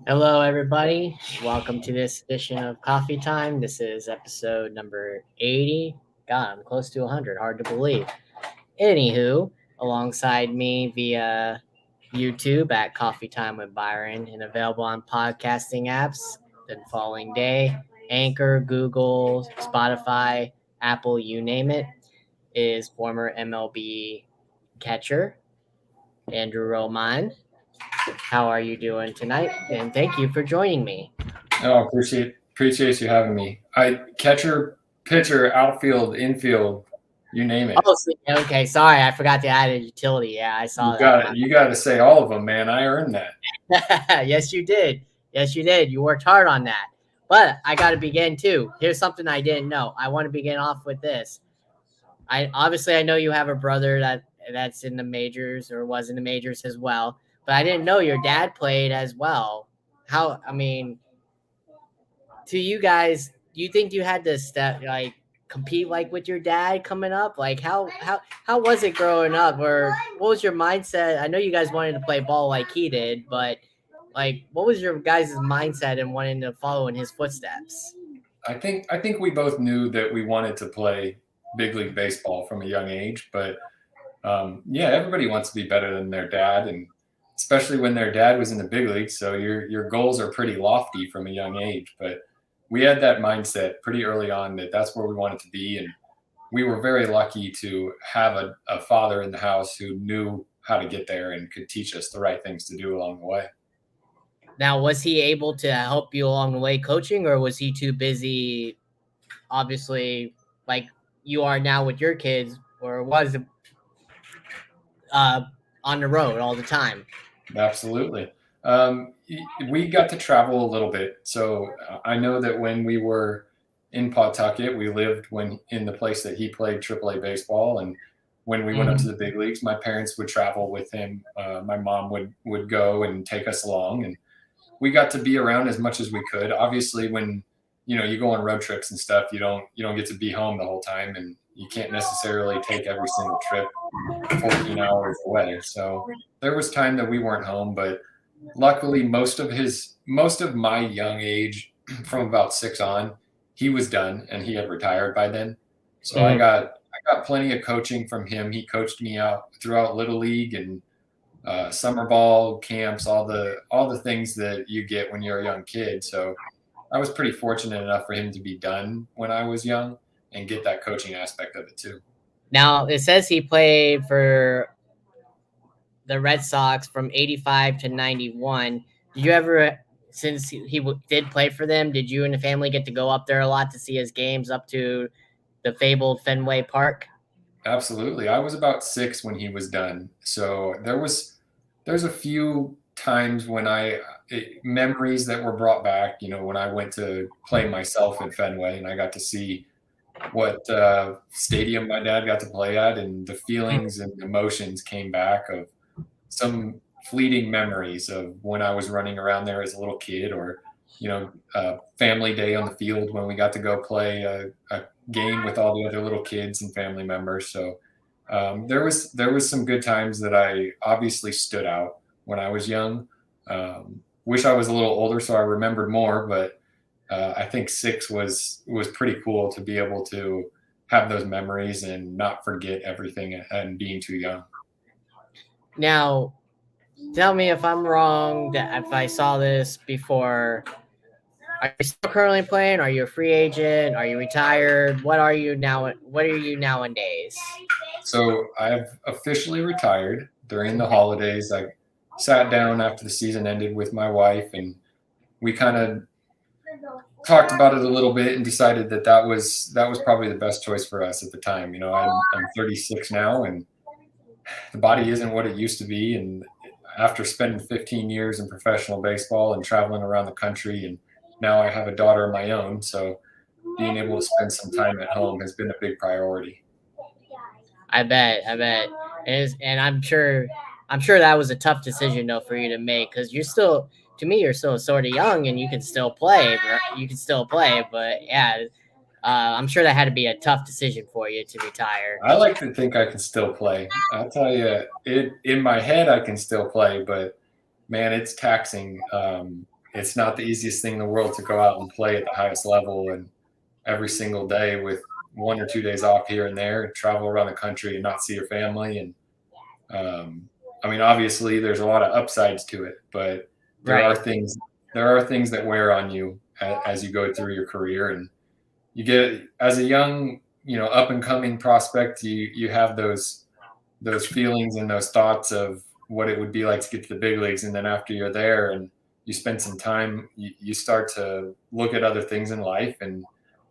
Hello, everybody. Welcome to this edition of Coffee Time. This is episode number 80. God, I'm close to 100. Hard to believe. Anywho, alongside me via YouTube at Coffee Time with Byron and available on podcasting apps the following day Anchor, Google, Spotify, Apple, you name it, is former MLB catcher Andrew Romine. How are you doing tonight? And thank you for joining me. Oh, appreciate you having me. I catcher, pitcher, outfield, infield, you name it. Oh, okay. Sorry, I forgot to add a utility. Yeah, I saw that. You got to say all of them, man. I earned that. Yes, you did. Yes, you did. You worked hard on that. But I got to begin too. Here's something I didn't know. I want to begin off with this. I know you have a brother that's in the majors or was in the majors as well, but I didn't know your dad played as well. To you guys, do you think you had to compete with your dad coming up? Like how was it growing up, or what was your mindset? I know you guys wanted to play ball like he did, but what was your guys' mindset in wanting to follow in his footsteps? I think we both knew that we wanted to play big league baseball from a young age, but yeah, everybody wants to be better than their dad, and especially when their dad was in the big leagues. So your goals are pretty lofty from a young age, but we had that mindset pretty early on that that's where we wanted to be, and we were very lucky to have a father in the house who knew how to get there and could teach us the right things to do along the way. Now, was he able to help you along the way coaching, or was he too busy, obviously, like you are now with your kids, or was uh, on the road all the time? Absolutely. Um, we got to travel a little bit. So I know that when we were in Pawtucket, we lived when in the place that he played AAA baseball. And when we went up to the big leagues, my parents would travel with him. My mom would go and take us along, and we got to be around as much as we could. Obviously, when you go on road trips and stuff, you don't get to be home the whole time, and you can't necessarily take every single trip 14 hours away. So there was time that we weren't home, but luckily most of my young age from about 6 on, he was done and he had retired by then. So I got plenty of coaching from him. He coached me out throughout Little League and summer ball camps, all the things that you get when you're a young kid. So I was pretty fortunate enough for him to be done when I was young and get that coaching aspect of it too. Now it says he played for the Red Sox from 85 to 91. Did you ever, since did play for them, did you and the family get to go up there a lot to see his games up to the fabled Fenway Park? Absolutely. I was about 6 when he was done. So there's a few times when memories that were brought back, when I went to play myself at Fenway and I got to see what stadium my dad got to play at, and the feelings and emotions came back of some fleeting memories of when I was running around there as a little kid, or family day on the field when we got to go play a game with all the other little kids and family members. So there was some good times that I obviously stood out when I was young. Wish I was a little older so I remembered more, but I think 6 was pretty cool to be able to have those memories and not forget everything and being too young. Now, tell me if I'm wrong, that if I saw this before. Are you still currently playing? Are you a free agent? Are you retired? What are you now? What are you nowadays? So I've officially retired during the holidays. I sat down after the season ended with my wife, and we kind of talked about it a little bit and decided that was probably the best choice for us at the time. I'm 36 now, and the body isn't what it used to be. And after spending 15 years in professional baseball and traveling around the country, and now I have a daughter of my own, so being able to spend some time at home has been a big priority. I bet, and I'm sure that was a tough decision though for you to make, because to me, you're still sort of young and you can still play. You can still play, but yeah, I'm sure that had to be a tough decision for you to retire. I like to think I can still play. I'll tell you, in my head I can still play, but man, it's taxing. it's not the easiest thing in the world to go out and play at the highest level and every single day with 1 or 2 days off here and there, and travel around the country and not see your family. And I mean, obviously, there's a lot of upsides to it, but there are Right. things there are things that wear on you as you go through your career, and you get as a young, up and coming prospect, you have those feelings and those thoughts of what it would be like to get to the big leagues, and then after you're there and you spend some time, you start to look at other things in life and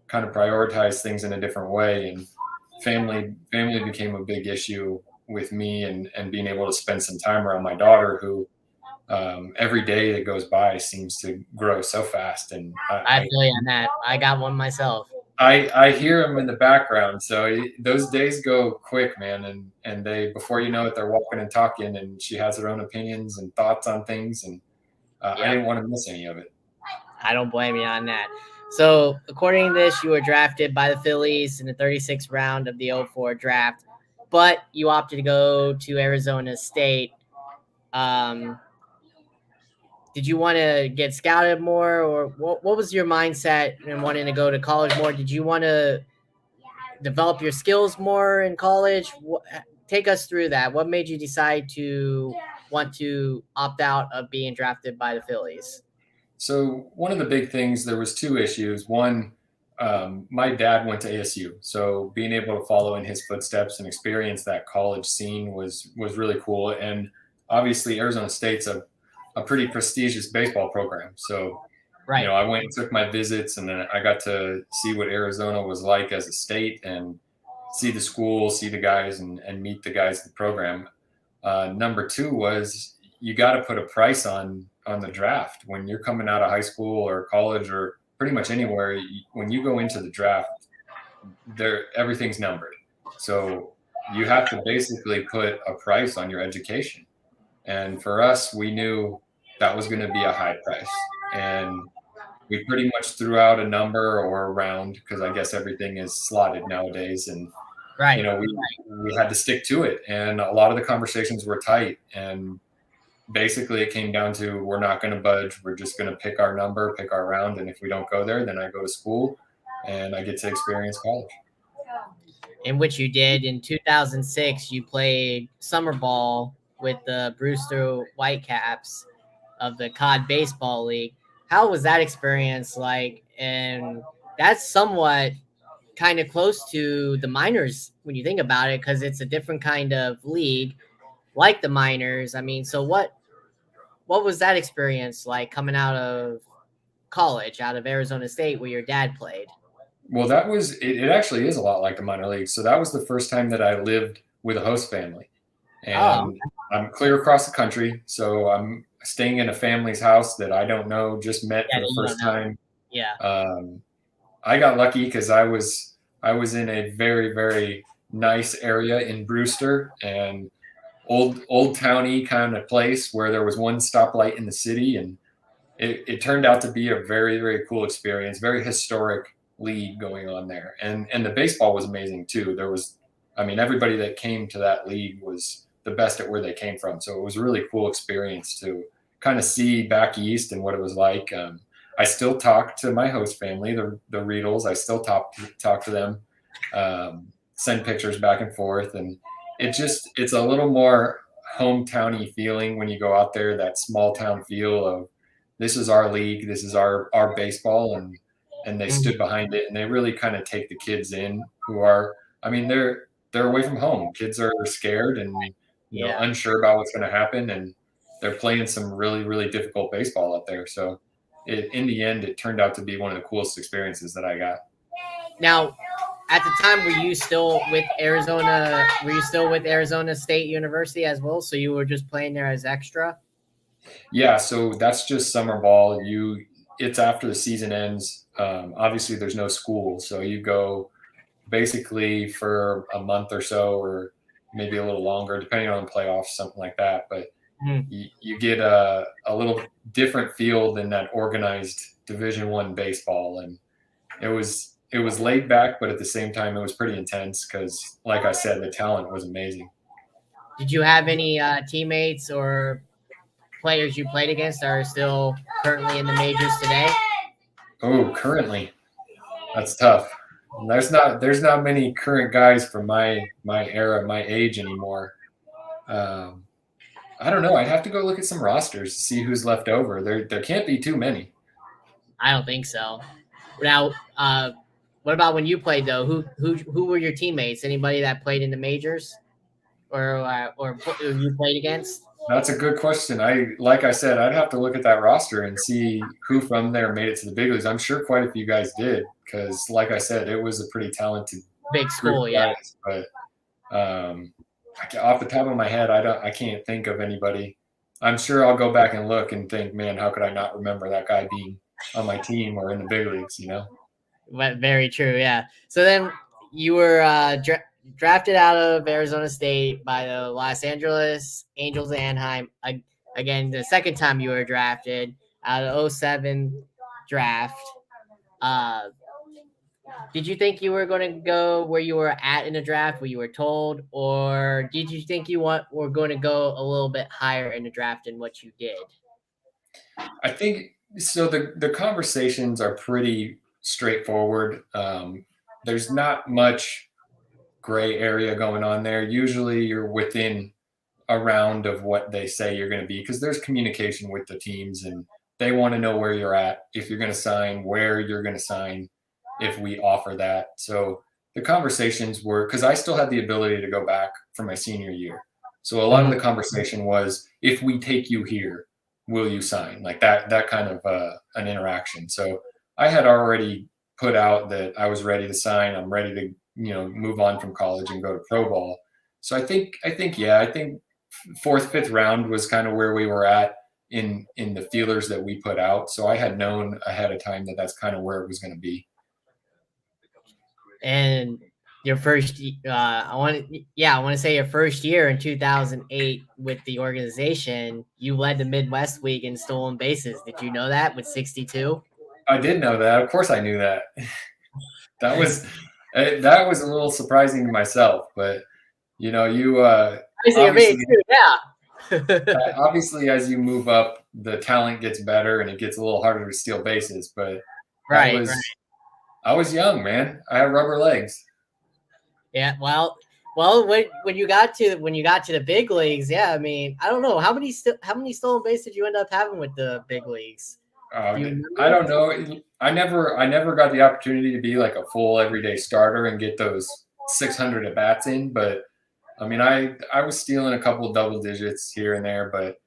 kind of prioritize things in a different way. And family became a big issue with me, and being able to spend some time around my daughter, who every day that goes by seems to grow so fast. And I feel you on that. I got one myself. I hear them in the background, so those days go quick, man. And they, before you know it, they're walking and talking, and she has her own opinions and thoughts on things, and I Yep. didn't want to miss any of it. I don't blame you on that. So, according to this, you were drafted by the Phillies in the 36th round of the '04 draft, but you opted to go to Arizona State. Um, did you want to get scouted more, or what was your mindset in wanting to go to college more? Did you want to develop your skills more in college? Take us through that. What made you decide to want to opt out of being drafted by the Phillies? So one of the big things, there was two issues. One, my dad went to ASU, so being able to follow in his footsteps and experience that college scene was really cool. And obviously, Arizona State's a pretty prestigious baseball program. So Right. I went and took my visits, and then I got to see what Arizona was like as a state, and see the school, see the guys, and meet the guys in the program. Number two was, you got to put a price on the draft when you're coming out of high school or college or pretty much anywhere. When you go into the draft, there everything's numbered, so you have to basically put a price on your education. And for us, we knew that was going to be a high price, and we pretty much threw out a number or a round, because I guess everything is slotted nowadays. And Right. we had to stick to it, and a lot of the conversations were tight, and basically it came down to, we're not going to budge, we're just going to pick our number, pick our round, and if we don't go there, then I go to school and I get to experience college. In which you did. In 2006, you played summer ball with the Brewster Whitecaps of the COD Baseball League. How was that experience like? And that's somewhat kind of close to the minors when you think about it, because it's a different kind of league like the minors. I mean, so what was that experience like coming out of college, out of Arizona State, where your dad played? Well, that was it. It actually is a lot like the minor leagues. So that was the first time that I lived with a host family, Oh, and I'm clear across the country. So I'm staying in a family's house that I don't know, just met yeah, for the you don't first know. time. Yeah. I got lucky because I was in a very, very nice area in Brewster, and old towny kind of place where there was one stoplight in the city, and it turned out to be a very, very cool experience, very historic league going on there. And the baseball was amazing too. There was, I mean, everybody that came to that league was the best at where they came from. So it was a really cool experience to kind of see back east and what it was like. I still talk to my host family, the Riedels. I still talk to them, send pictures back and forth, and it's a little more hometowny feeling when you go out there. That small town feel of, this is our league, this is our baseball, and they stood behind it, and they really kind of take the kids in, who are, I mean, they're away from home. Kids are scared and Yeah. unsure about what's going to happen, and they're playing some really, really difficult baseball out there. So in the end, it turned out to be one of the coolest experiences that I got. Now, at the time, were you still with Arizona? Were you still with Arizona State University as well? So you were just playing there as extra? Yeah, so that's just summer ball. It's after the season ends. Obviously, there's no school, so you go basically for a month or so, or maybe a little longer, depending on the playoffs, something like that. But you get a little different feel than that organized Division I baseball, and it was laid back, but at the same time, it was pretty intense because, like I said, the talent was amazing. Did you have any teammates or players you played against are still currently in the majors today? Oh, currently, that's tough. There's not many current guys from my era, my age anymore. Um, I don't know. I'd have to go look at some rosters to see who's left over. There can't be too many. I don't think so. Now, what about when you played though? Who were your teammates? Anybody that played in the majors, or who you played against? That's a good question. Like I said, I'd have to look at that roster and see who from there made it to the big leagues. I'm sure quite a few guys did because, like I said, it was a pretty talented Big group school, of yeah. guys. But off the top of my head, I can't think of anybody. I'm sure I'll go back and look and think, man, how could I not remember that guy being on my team or in the big leagues? You know. But very true, yeah. So then you were drafted out of Arizona State by the Los Angeles Angels of Anaheim. Again, the second time you were drafted out of 07 draft. Uh, did you think you were going to go where you were at in the draft, where you were told, or did you think you were going to go a little bit higher in the draft than what you did? I think so. The conversations are pretty straightforward. There's not much gray area going on there. Usually, you're within a round of what they say you're going to be because there's communication with the teams and they want to know where you're at, if you're going to sign, where you're going to sign, if we offer that. So the conversations were because I still had the ability to go back for my senior year. So a lot of the conversation was, if we take you here, will you sign? Like that kind of an interaction. So I had already put out that I was ready to sign. I'm ready to move on from college and go to pro ball. So I think fourth, fifth round was kind of where we were at in the feelers that we put out. So I had known ahead of time that that's kind of where it was going to be. And your first, I want to say your first year in 2008 with the organization, you led the Midwest League in stolen bases. Did you know that with 62? I did know that. Of course, I knew that. that was a little surprising to myself, but you obviously, obviously, as you move up, the talent gets better and it gets a little harder to steal bases. But right. I was young, man. I had rubber legs. Yeah, well, when you got to the big leagues, yeah, I mean, I don't know how many stolen bases did you end up having with the big leagues? I don't know. I never got the opportunity to be like a full everyday starter and get those 600 at bats in, but I mean, I was stealing a couple of double digits here and there, but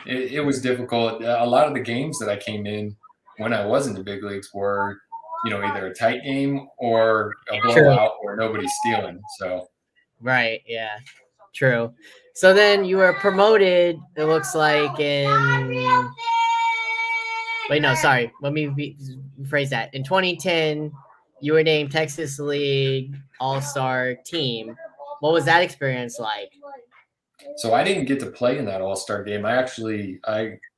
it was difficult. A lot of the games that I came in when I was in the big leagues were, either a tight game or a blowout or nobody's stealing. So, right, yeah, true. So then you were promoted. It looks like in. Wait, no, sorry. Let me rephrase that. In 2010, you were named Texas League All-Star Team. What was that experience like? So I didn't get to play in that All-Star game. I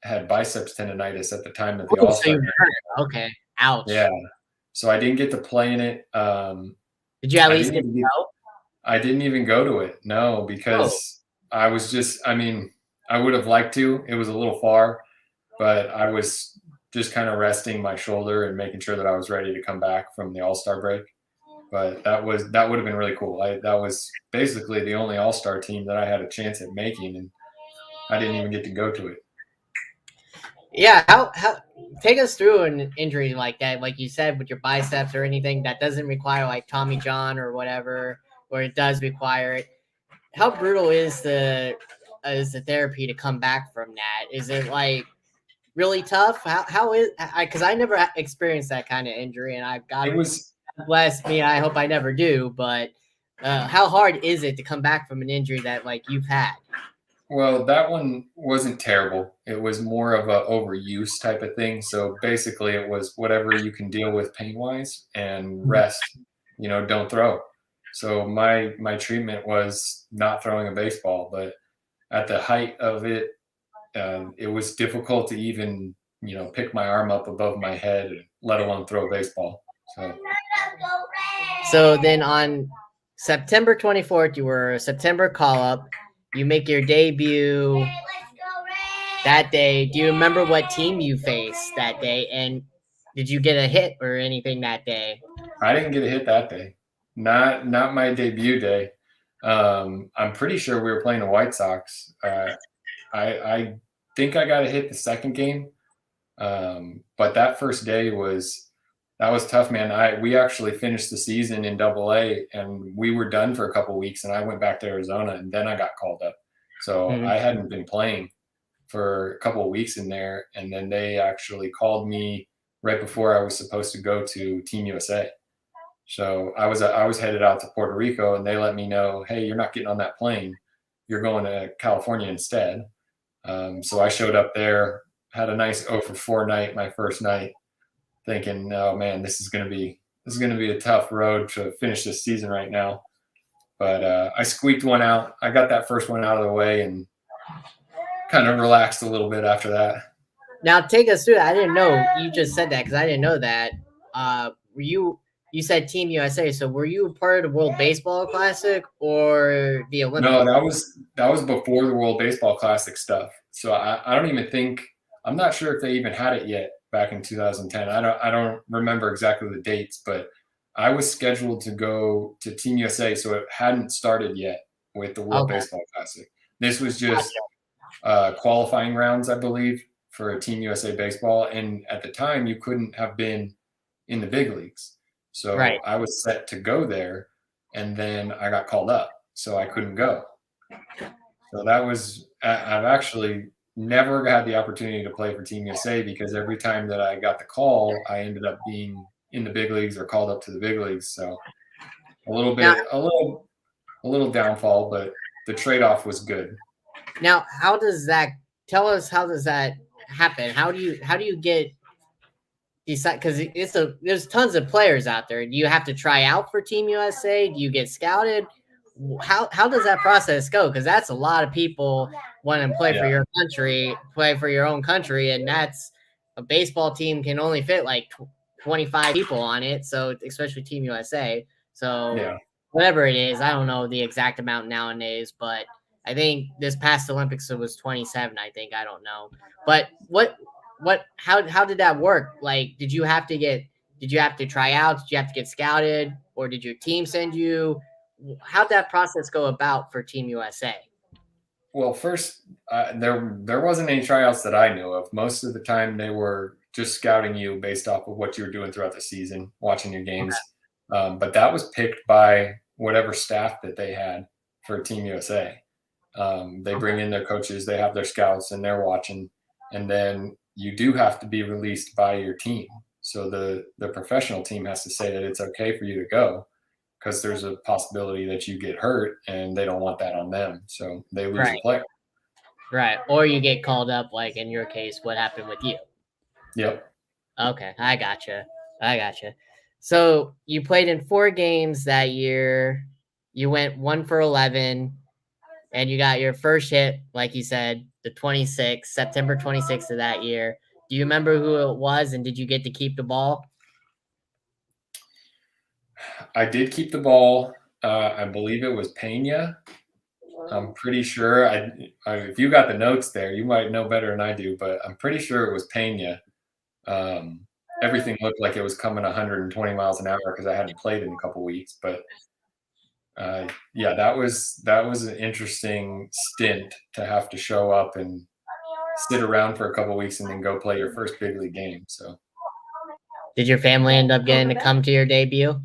had biceps tendonitis at the time of the All-Star game. Okay. Ouch. Yeah. So I didn't get to play in it. Did you at least get to go? I didn't even go to it. No, because I was I would have liked to. It was a little far, but I was just kind of resting my shoulder and making sure that I was ready to come back from the All-Star break. But that would have been really cool. That was basically the only All-Star team that I had a chance at making, and I didn't even get to go to it. Yeah, how take us through an injury like that, like you said, with your biceps or anything that doesn't require like Tommy John or whatever, or it does require it. How brutal is the therapy to come back from that? Is it like really tough? How is because I never experienced that kind of injury, and I've got bless me. I hope I never do. But how hard is it to come back from an injury that like you've had? Well, that one wasn't terrible. It was more of a overuse type of thing. So basically, it was whatever you can deal with pain wise and rest. Don't throw. So my treatment was not throwing a baseball, but at the height of it, it was difficult to even pick my arm up above my head, let alone throw a baseball. So then on September 24th, you were a September call up. You make your debut that day, do you remember what team you faced that day? And did you get a hit or anything that day? I didn't get a hit that day. Not my debut day. I'm pretty sure we were playing the White Sox. I think I got a hit the second game, but that first day was tough, man. We actually finished the season in Double A, and we were done for a couple weeks, and I went back to Arizona, and then I got called up. So Mhm. I hadn't been playing for a couple of weeks in there, and then they actually called me right before I was supposed to go to Team USA. So I was headed out to Puerto Rico, and they let me know, hey, you're not getting on that plane. You're going to California instead. So I showed up there, had a nice 0 for 4 night, my first night, thinking, oh man, this is gonna be a tough road to finish this season right now. But I squeaked one out. I got that first one out of the way and kind of relaxed a little bit after that. Now take us through that. I didn't know you just said that because I didn't know that. Were you said Team USA? So were you a part of the World Baseball Classic or the No, Olympics? that was before the World Baseball Classic stuff. So I don't even think I'm not sure if they even had it yet back in 2010. I don't remember exactly the dates, but I was scheduled to go to Team USA, so it hadn't started yet with the World Okay, Baseball Classic. This was just gotcha. qualifying rounds, I believe, for Team USA baseball. And at the time, you couldn't have been in the big leagues. Right. So I was set to go there, and then I got called up, so I couldn't go. So I've actually never had the opportunity to play for Team USA because every time that I got the call, I ended up being in the big leagues or called up to the big leagues. So a little Now, bit, a little downfall, but the trade off was good. now, how does that? Tell us how does that happen? How do you get decide? Because there's tons of players out there. Do you have to try out for Team USA? Do you get scouted? How does that process go? Because that's a lot of people want to play for Yeah, your country, play for your own country, and that's a baseball team can only fit like 25 people on it. So especially Team USA. So yeah. whatever it is, I don't know the exact amount nowadays, but I think this past Olympics it was 27. I think I don't know, but how did that work? Like, did you have to try out? Did you have to get scouted, or did your team send you? How'd that process go about for Team USA? Well, first, there wasn't any tryouts that I knew of. Most of the time, they were just scouting you based off of what you were doing throughout the season, watching your games. But that was picked by whatever staff that they had for Team USA. They Okay. bring in their coaches, they have their scouts, and they're watching. And then you do have to be released by your team. So the professional team has to say that it's okay for you to go because there's a possibility that you get hurt and they don't want that on them. So they lose a Right, player. right. Or you get called up, like in your case, what happened with you? Yep. Okay, I gotcha. I gotcha. So you played in 4 games that year. You went 1 for 11, and you got your first hit, like you said, the 26th, September 26th of that year. Do you remember who it was, and did you get to keep the ball? I did keep the ball. I believe it was Pena. I'm pretty sure. If you got the notes there, you might know better than I do, but I'm pretty sure it was Pena. Um, Everything looked like it was coming 120 miles an hour because I hadn't played in a couple weeks. But yeah, that was an interesting stint to have to show up and sit around for a couple weeks and then go play your first big league game. So Did your family end up getting to come to your debut?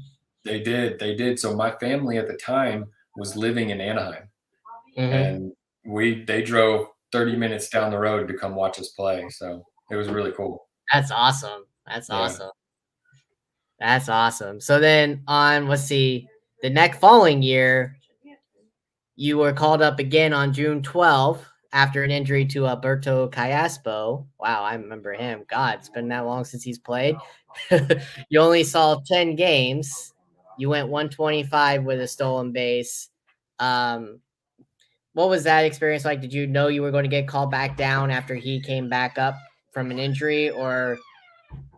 they did. So my family at the time was living in Anaheim, Mm-hmm. and they drove 30 minutes down the road to come watch us play. So it was really cool. That's awesome. That's Yeah. awesome. That's awesome. So then on, let's see, the next following year, you were called up again on June 12th after an injury to Alberto Callaspo. Wow, I remember him. God, it's been that long since he's played. You only saw 10 games. You went 125 with a stolen base. Um, what was that experience like? Did you know you were going to get called back down after he came back up from an injury, or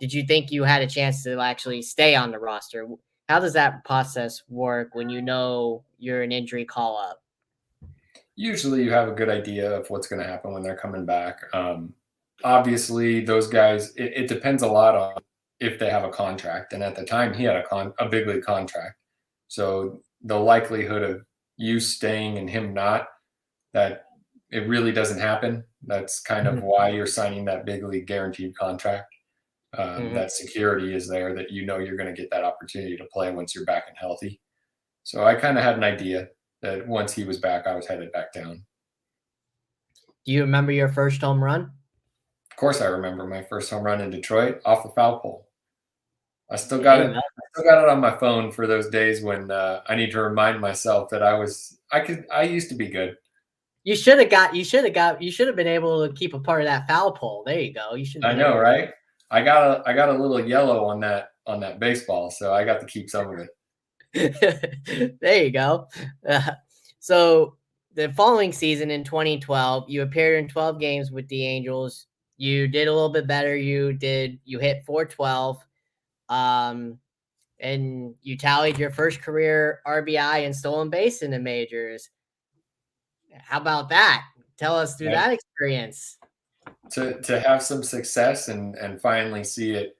did you think you had a chance to actually stay on the roster? How does that process work when you know you're an injury call up? usually you have a good idea of what's going to happen when they're coming back. Obviously, those guys, it depends a lot on if they have a contract. And at the time, he had a big league contract. So the likelihood of you staying and him not, that it really doesn't happen. That's kind of Mhm. why you're signing that big league guaranteed contract. Mhm. That security is there that you know you're going to get that opportunity to play once you're back and healthy. So I kind of had an idea that once he was back, I was headed back down. Do you remember your first home run? Of course, I remember my first home run in Detroit off the foul pole. I still There got you it. go. I still got it on my phone for those days when I need to remind myself that I used to be good. You should have been able to keep a part of that foul pole. There you go. You should have I been know, able to. right? I got a little yellow on that baseball, so I got to keep some of it. There you go. Uh, so the following season in 2012, you appeared in 12 games with the Angels. You did a little bit better. You hit 412. Um, and you tallied your first career RBI and stolen base in the majors. How about that? Tell us through Right? that experience. To have some success and finally see it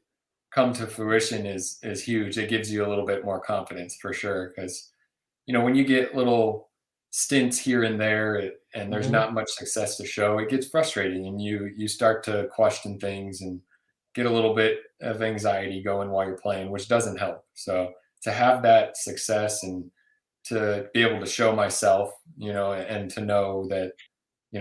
come to fruition is huge. It gives you a little bit more confidence for sure because when you get little stints here and there and there's Mhm. not much success to show, it gets frustrating and you start to question things and get a little bit of anxiety going while you're playing, which doesn't help. So to have that success and to be able to show myself, and to know that,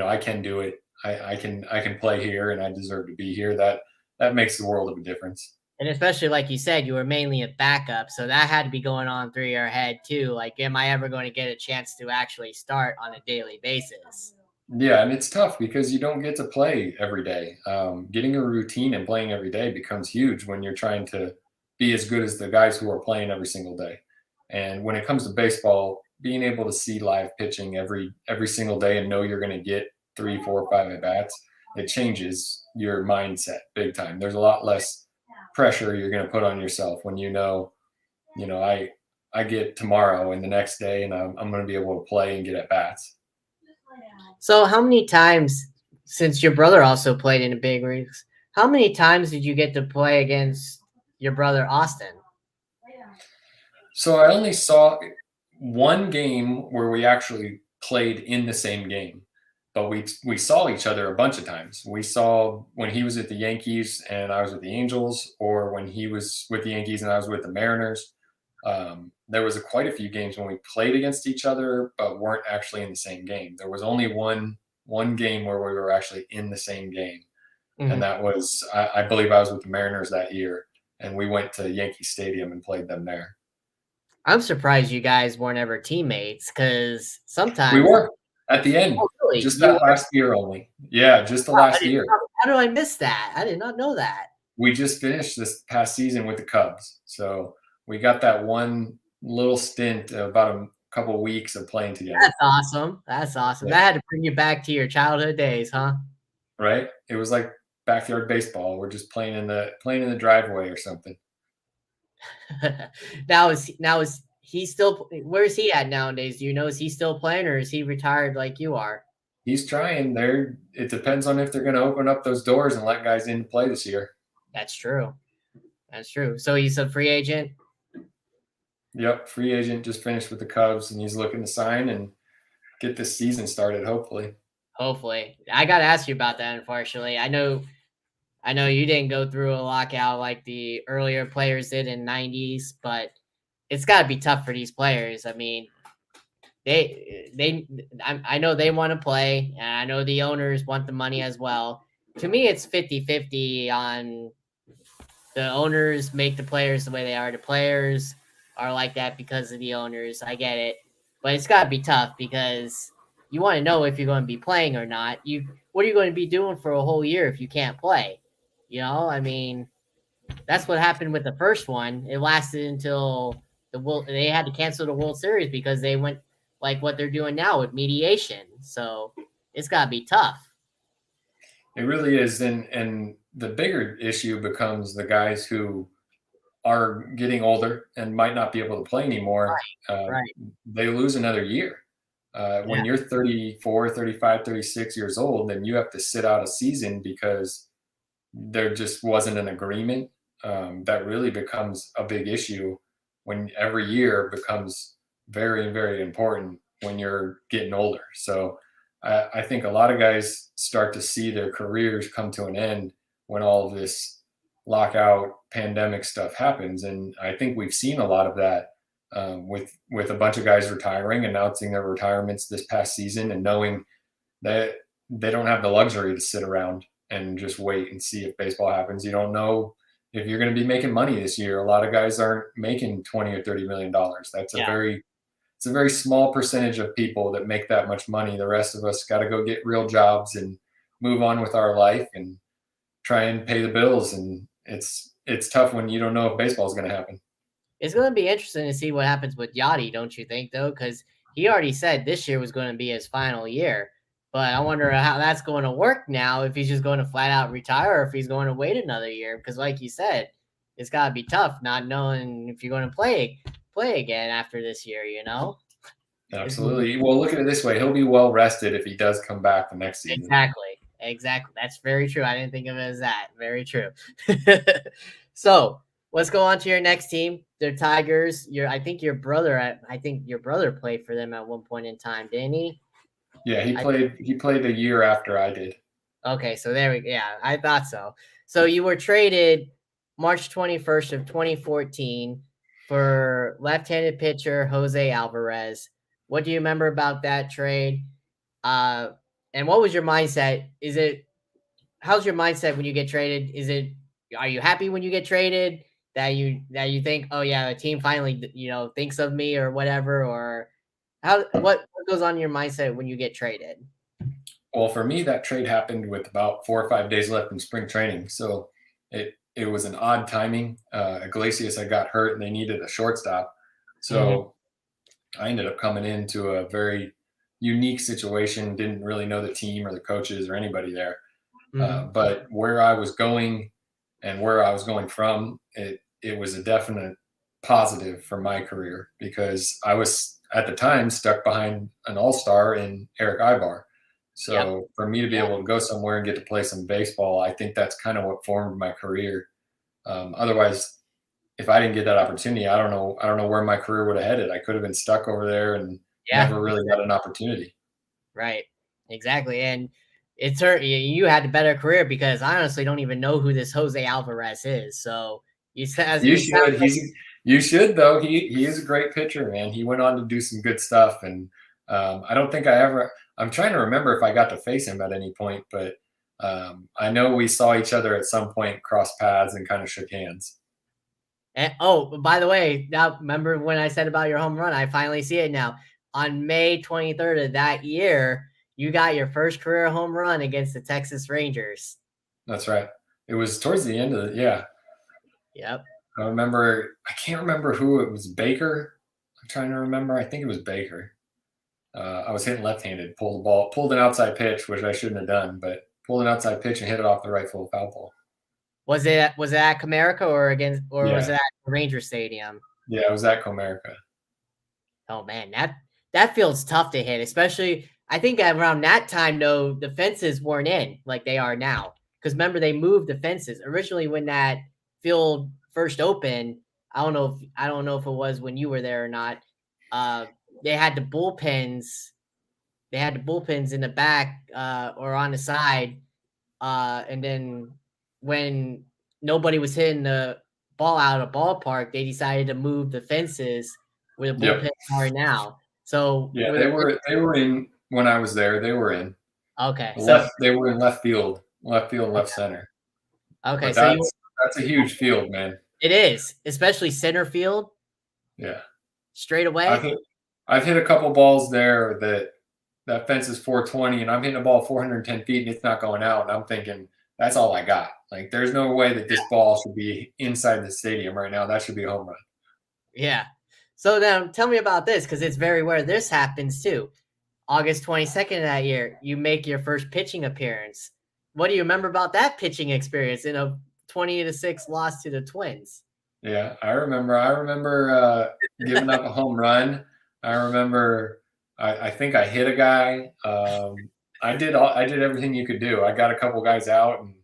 I can do it. I can play here and I deserve to be here. That makes the world of a difference. And especially like you said, you were mainly a backup, so that had to be going on through your head too. Like, am I ever going to get a chance to actually start on a daily basis? Yeah, and it's tough because you don't get to play every day. Getting a routine and playing every day becomes huge when you're trying to be as good as the guys who are playing every single day. And when it comes to baseball, being able to see live pitching every single day and know you're going to get 3, 4, 5 at bats, it changes your mindset big time. There's a lot less pressure you're going to put on yourself when I get tomorrow and the next day, and I'm going to be able to play and get at bats. So, how many times, since your brother also played in the big leagues, how many times did you get to play against your brother Austin? So I only saw one game where we actually played in the same game, but we saw each other a bunch of times. We saw when he was at the Yankees and I was with the Angels, or when he was with the Yankees and I was with the Mariners. There was quite a few games when we played against each other, but weren't actually in the same game. There was only one game where we were actually in the same game, and Mhm. that was I believe I was with the Mariners that year, and we went to Yankee Stadium and played them there. I'm surprised you guys weren't ever teammates because We sometimes. were at the Oh, end, really? just You that were? last year only. Yeah, just the Wow, last year. how did I miss that? I did not know that. We just finished this past season with the Cubs, so we got that one little stint of about a couple weeks of playing together. That's awesome. That's awesome. Yeah, That had to bring you back to your childhood days, huh? right? It was like backyard baseball. We're just playing in the driveway or something. Now is he still where is he at nowadays? Do you know, is he still playing or is he retired like you are? He's trying there. It depends on if they're going to open up those doors and let guys in to play this year. That's true. That's true. So he's a free agent? Yep, free agent just finished with the Cubs, and he's looking to sign and get this season started. Hopefully. Hopefully. I gotta ask you about that, unfortunately. I know you didn't go through a lockout like the earlier players did in '90s, but it's gotta be tough for these players. I mean, I know they want to play, and I know the owners want the money as well. To me, it's 50-50 on the owners make the players the way they are. The players are like that because of the owners. I get it, but it's got to be tough because you want to know if you're going to be playing or not. What are you going to be doing for a whole year if you can't play? I mean, that's what happened with the first one. It lasted until they had to cancel the World Series because they went like what they're doing now with mediation. So it's got to be tough. It really is, and the bigger issue becomes the guys who are getting older and might not be able to play anymore. Right. They lose another year. When you're 34, 35, 36 years old, then you have to sit out a season because there just wasn't an agreement. That really becomes a big issue when every year becomes very, very important when you're getting older. So I think a lot of guys start to see their careers come to an end when all of this lockout pandemic stuff happens. And I think we've seen a lot of that with a bunch of guys retiring, announcing their retirements this past season, and knowing that they don't have the luxury to sit around and just wait and see if baseball happens. You don't know if you're going to be making money this year. A lot of guys aren't making 20 or 30 million dollars. It's a very small percentage of people that make that much money. The rest of us got to go get real jobs and move on with our life and try and pay the bills. And it's tough when you don't know if baseball is going to happen. It's going to be interesting to see what happens with Yachty, don't you think, though? Because he already said this year was going to be his final year. But I wonder how that's going to work now, if he's just going to flat out retire or if he's going to wait another year. Because like you said, it's got to be tough not knowing if you're going to play again after this year, you know? Absolutely. Well, look at it this way. He'll be well rested if he does come back the next season. Exactly. That's very true. I didn't think of it as that. Very true. So let's go on to your next team. They're Tigers. I think your brother played for them at one point in time, didn't he? Yeah, he played a year after I did. Okay, so there we go. Yeah, I thought so. So you were traded March 21st of 2014 for left-handed pitcher Jose Alvarez. What do you remember about that trade? And what was your mindset? How's your mindset when you get traded? Are you happy when you get traded that you think, oh yeah, the team finally, thinks of me or whatever, or what goes on in your mindset when you get traded? Well, for me, that trade happened with about 4 or 5 days left in spring training. So it was an odd timing. Iglesias had got hurt and they needed a shortstop. So I ended up coming into a very unique situation, didn't really know the team or the coaches or anybody there. But where I was going and where I was going from, it was a definite positive for my career because I was at the time stuck behind an all-star in Eric Ibar. So for me to be able to go somewhere and get to play some baseball, I think that's kind of what formed my career. Otherwise, if I didn't get that opportunity, I don't know where my career would have headed. I could have been stuck over there and never really got an opportunity. Right. Exactly. And it's you had a better career because I honestly don't even know who this Jose Alvarez is. So you should. You should though. He is a great pitcher, man. He went on to do some good stuff, and I don't think I'm trying to remember if I got to face him at any point, but I know we saw each other at some point, cross paths, and kind of shook hands. And, by the way, now remember when I said about your home run? I finally see it now. On May 23rd of that year, you got your first career home run against the Texas Rangers. That's right. It was towards the end of it. Yeah. Yep. I can't remember who it was. Baker. I'm trying to remember. I think it was Baker. I was hitting left-handed, pulled an outside pitch, which I shouldn't have done, but pulled an outside pitch and hit it off the right field foul pole. Was it at Comerica was it at Ranger Stadium? Yeah, it was at Comerica. Oh man, that feels tough to hit, especially I think around that time though the fences weren't in like they are now. Because remember they moved the fences originally when that field first opened. I don't know if it was when you were there or not. They had the bullpens. They had the bullpens in the back or on the side, and then when nobody was hitting the ball out of the ballpark, they decided to move the fences where the bullpens are now. So yeah, they were in when I was there. They were in. Okay, they were in left field, left center. Okay, but that's a huge field, man. It is, especially center field. Yeah, straight away. I've hit a couple balls there that fence is 420, and I'm hitting a ball 410 feet, and it's not going out. And I'm thinking that's all I got. Like, there's no way that this ball should be inside the stadium right now. That should be a home run. Yeah. So now tell me about this because it's very rare this happens too. August 22nd of that year, you make your first pitching appearance. What do you remember about that pitching experience in a 20-6 loss to the Twins? Yeah, I remember giving up a home run. I remember I think I hit a guy. I did everything you could do. I got a couple guys out and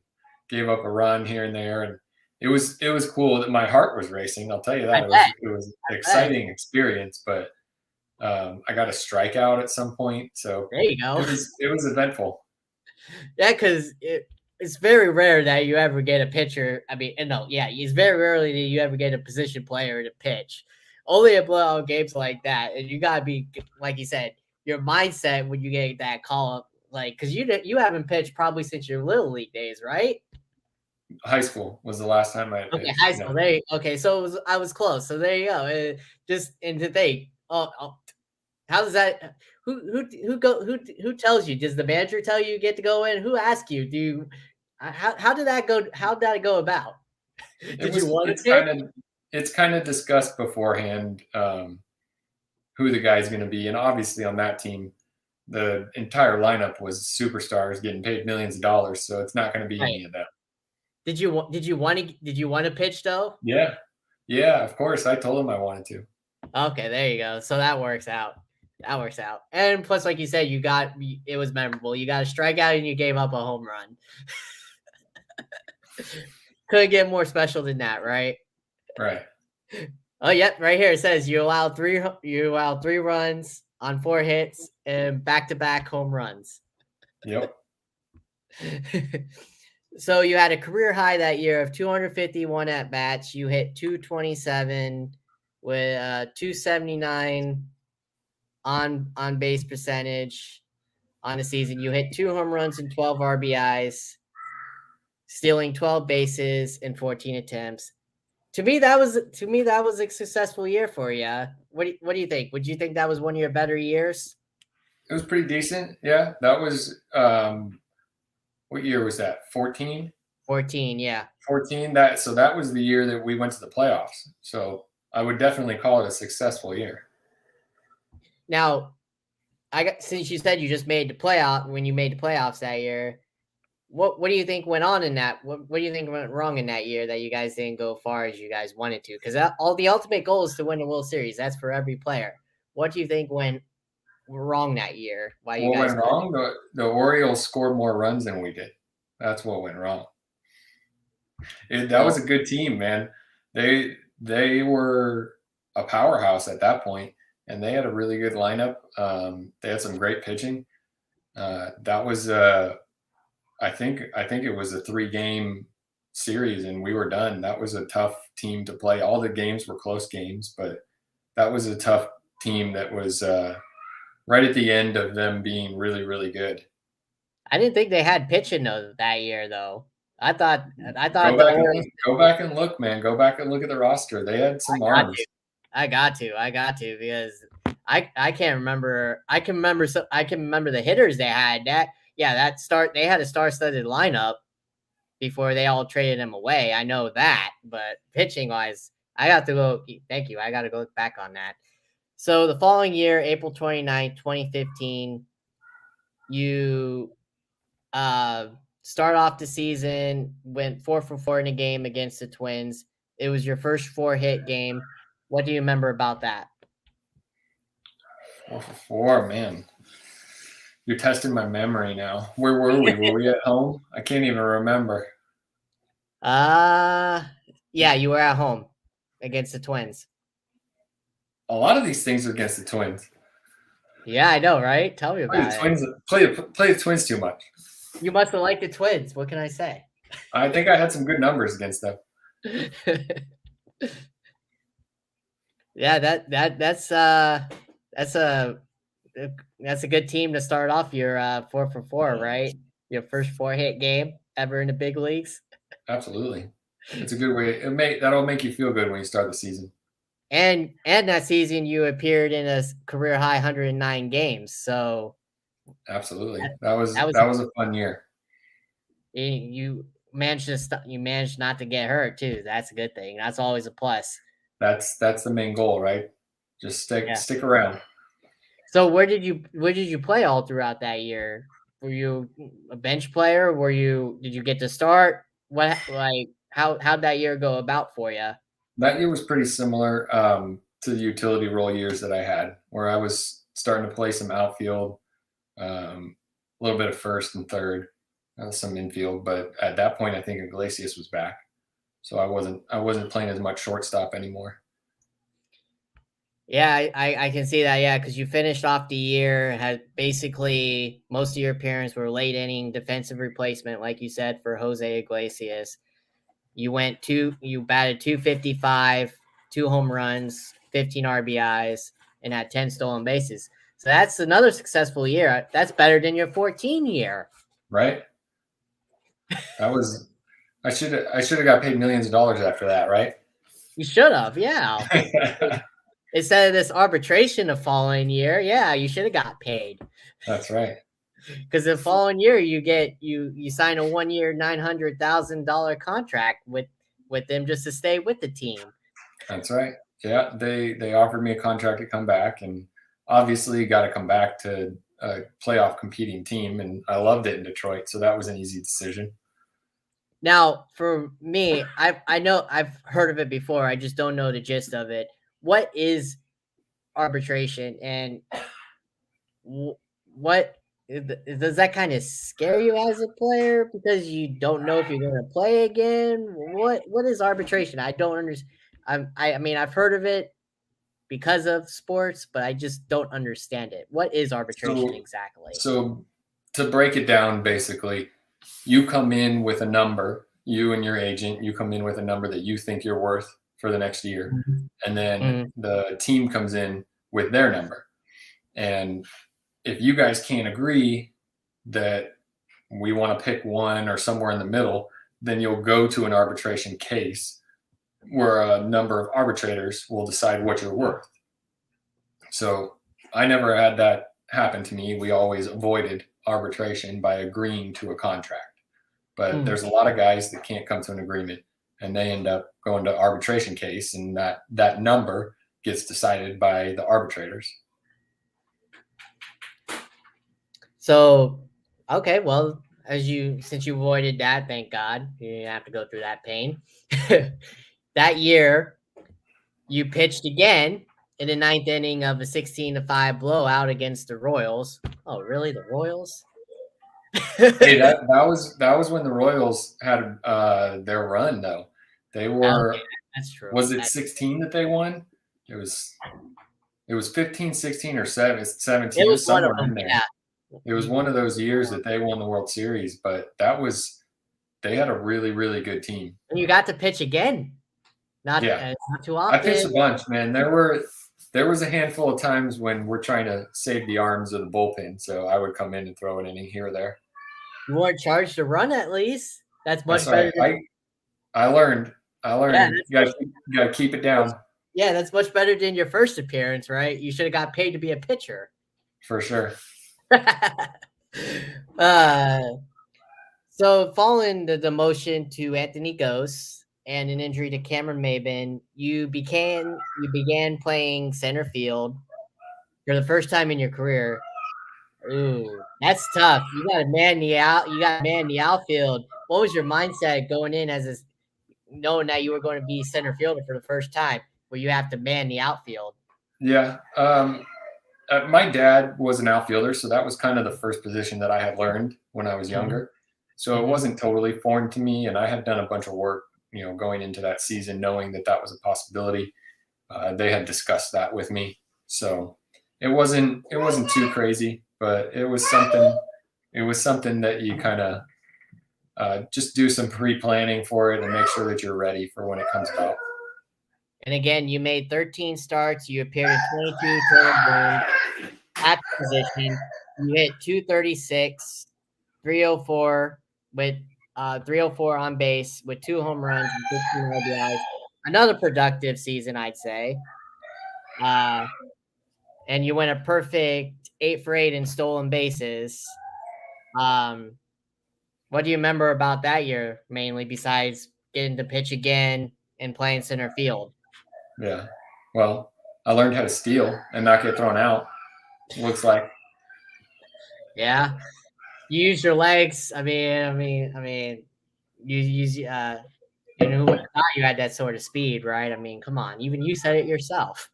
gave up a run here and there, and it was cool. That my heart was racing. I'll tell you I that bet. it was I bet. exciting experience. But I got a strikeout at some point, so There you go. it was eventful. Yeah, because it's very rare that you ever get a pitcher. I mean, no, yeah, it's very rarely that you ever get a position player to pitch. Only in blowout games like that, and you gotta be like you said, your mindset when you get that call up, like because you haven't pitched probably since your little league days, right? High school was the last time I Okay, pitched. high No, school. There. Okay, so I was close. So there you go. Just and to think, how does that? Who tells you? Does the manager tell you get to go in? Who asks you? Do you? How did that go? How did that go about? Did you want to pitch? it's kind of discussed beforehand who the guy's going to be, and obviously on that team, the entire lineup was superstars getting paid millions of dollars, so it's not going to be Right. any of them. Did you want to pitch though? Yeah, yeah, of course. I told him I wanted to. Okay, there you go. So that works out. That works out. And plus, like you said, it was memorable. You got a strikeout and you gave up a home run. Couldn't get more special than that, right? Right. Oh, yep, right here it says you allowed three runs on 4 hits and back-to-back home runs. Yep. So you had a career high that year of 251 at bats. You hit 227 with 279 on base percentage on the season. You hit 2 home runs and 12 RBIs, stealing 12 bases in 14 attempts. To me, that was a successful year for you. What do you think? Would you think that was one of your better years? It was pretty decent. Yeah, that was what year was that? 14? 14, yeah. 14. That was the year that we went to the playoffs. So I would definitely call it a successful year. Now, since you said you just made the playoff when you made the playoffs that year, what do you think went on in that? What do you think went wrong in that year that you guys didn't go far as you guys wanted to? Because all the ultimate goal is to win the World Series. That's for every player. What do you think went wrong that year? Why you What guys went couldn't? wrong? The Orioles scored more runs than we did. That's what went wrong. That was Oh, a good team, man. They were a powerhouse at that point, and they had a really good lineup. They had some great pitching. That was I think it was a 3 game series, and we were done. That was a tough team to play. All the games were close games, but that was a tough team. That was right at the end of them being really really good. I didn't think they had pitching though that year though. I thought the Orioles. Go back and look, man. Go back and look at the roster. They had some Got to. arms. I got to because I can't remember. I can remember the hitters they had. They had a star-studded lineup before they all traded him away. I know that, but pitching wise, I got to go. Thank you. I got to go back on that. So the following year, April 29th, 2015, you start off the season, went 4 for 4 in a game against the Twins. It was your first 4-hit game. What do you remember about that? 4 for 4, man. You're testing my memory now. Where were we? Were we at home? I can't even remember. Uh yeah, you were at home against the Twins. A lot of these things are against the Twins. Yeah, I know, right? Tell me Play about the it. Twins. Play the Twins too much. You must have liked the Twins. What can I say? I think I had some good numbers against them. Yeah, that's a that's a good team to start off your 4 for 4, right? Your first 4-hit game ever in the big leagues. Absolutely, it's a good way. That'll make you feel good when you start the season. And that season you appeared in a career high 109 games. So Absolutely, that, that was that was a fun year. you you managed not to get hurt too. That's a good thing. That's always a plus. That's the main goal, right? Just Yeah. stick around. So where did you play all throughout that year? Were you a bench player? Did you get to start? What like how'd that year go about for you? That year was pretty similar to the utility role years that I had, where I was starting to play some outfield, a little bit of first and third, some infield. But at that point, I think Iglesias was back, so I wasn't playing as much shortstop anymore. Yeah, I can see that. Yeah, because you finished off the year, had basically most of your appearance were late inning defensive replacement, like you said, for Jose Iglesias. You batted 255, 2 home runs, 15 RBIs, and had 10 stolen bases. So that's another successful year. That's better than your 14 year. Right? That was I should have got paid millions of dollars after that, right? You should have, yeah. Instead of this arbitration the following year, yeah, you should have got paid. That's right. Because the following year you sign a 1 year $900,000 contract with them just to stay with the team. That's right. Yeah, they offered me a contract to come back, and obviously got to come back to a playoff competing team, and I loved it in Detroit, so that was an easy decision. Now, for me, I know I've heard of it before. I just don't know the gist of it. What is arbitration, and what does that kind of scare you as a player because you don't know if you're going to play again? What is arbitration? I don't understand. I mean, I've heard of it because of sports, but I just don't understand it. What is arbitration So, exactly? so to break it down, basically, you come in with a number, you and your agent, you come in with a number that you think you're worth for the next year. And then the team comes in with their number. And if you guys can't agree that we want to pick one or somewhere in the middle, then you'll go to an arbitration case where a number of arbitrators will decide what you're worth. So I never had that happen to me. We always avoided arbitration by agreeing to a contract. But there's a lot of guys that can't come to an agreement, and they end up going to arbitration case, and that number gets decided by the arbitrators. So, okay, well, since you avoided that, thank God, you didn't have to go through that pain. That year, you pitched again in the ninth inning of a 16-5 blowout against the Royals. Oh, really? The Royals? Hey, that was when the Royals had their run, though. They were. Okay, that's true. Was it 16 that they won? It was 15, 16, or 17. It was one of somewhere in them. there. Yeah. It was one of those years that they won the World Series, but they had a really, really good team. And you got to pitch again. Not too often. I pitched a bunch, man. There was a handful of times when we're trying to save the arms of the bullpen, so I would come in and throw an inning here or there. You weren't charged to run at least. That's much better. I learned. Yeah, you gotta keep it down. Yeah, that's much better than your first appearance, right? You should have got paid to be a pitcher. For sure. So following the demotion to Anthony Gose and an injury to Cameron Maybin, you began playing center field for the first time in your career. Ooh, that's tough. You got to man the outfield. What was your mindset going in knowing that you were going to be center fielder for the first time, where you have to man the outfield? Yeah. My dad was an outfielder, so that was kind of the first position that I had learned when I was younger. So it wasn't totally foreign to me, and I had done a bunch of work, going into that season, knowing that was a possibility. They had discussed that with me, so it wasn't too crazy, but it was something. It was something that you kind of just do some pre-planning for it and make sure that you're ready for when it comes about. And again, you made 13 starts. You appeared in 22 total games at the position. You hit 236, 304 with 304 on base with 2 home runs and 15 RBIs. Another productive season, I'd say. And you went a perfect 8 for 8 in stolen bases. What do you remember about that year, mainly, besides getting to pitch again and playing center field? Yeah. Well, I learned how to steal and not get thrown out. Looks like. Yeah. You use your legs. I mean, you use who would have thought you had that sort of speed, right? I mean, come on. Even you said it yourself.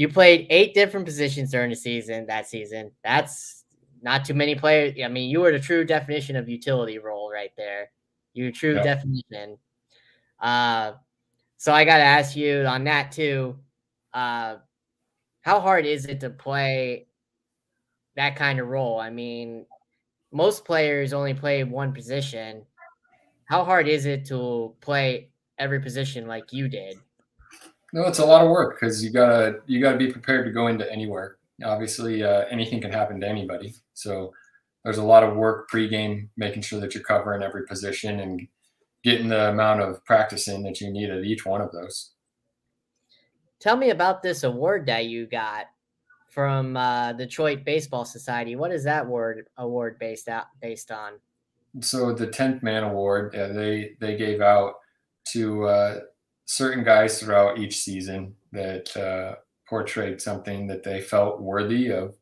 You played 8 different positions during the season. That season, that's not too many players. I mean, you were the true definition of utility role right there. Your true Yeah. definition. Uh, so I got to ask you on that too. Uh, how hard is it to play that kind of role? I mean, most players only play one position. How hard is it to play every position like you did? No, it's a lot of work because you gotta be prepared to go into anywhere. Obviously, anything can happen to anybody. So there's a lot of work pregame, making sure that you're covering every position and getting the amount of practice in that you need at each one of those. Tell me about this award that you got from Detroit Baseball Society. What is that award based on? So the 10th man award, they gave out to certain guys throughout each season that portrayed something that they felt worthy of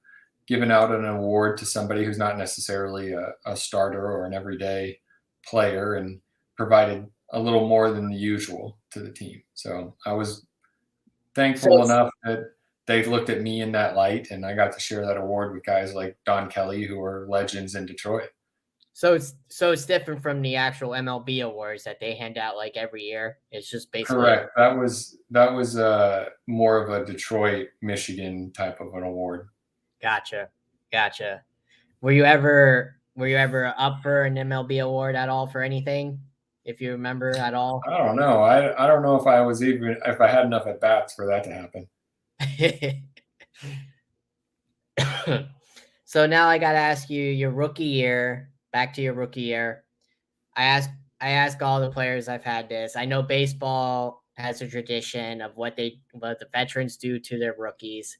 giving out an award to somebody who's not necessarily a starter or an everyday player and provided a little more than the usual to the team. So I was So thankful it's enough that they looked at me in that light, and I got to share that award with guys like Don Kelly, who are legends in Detroit. so it's different from the actual MLB awards that they hand out like every year. It's just basically Correct. That was more of a Detroit, Michigan type of an award. gotcha, gotcha. Were you ever up for an MLB award at all for anything? If you remember at all. I don't know. I don't know if I was even if I had enough at bats for that to happen. So now I gotta ask you your rookie year. Back to your rookie year. I ask I ask all the players I've had this. I know baseball has a tradition of what the veterans do to their rookies.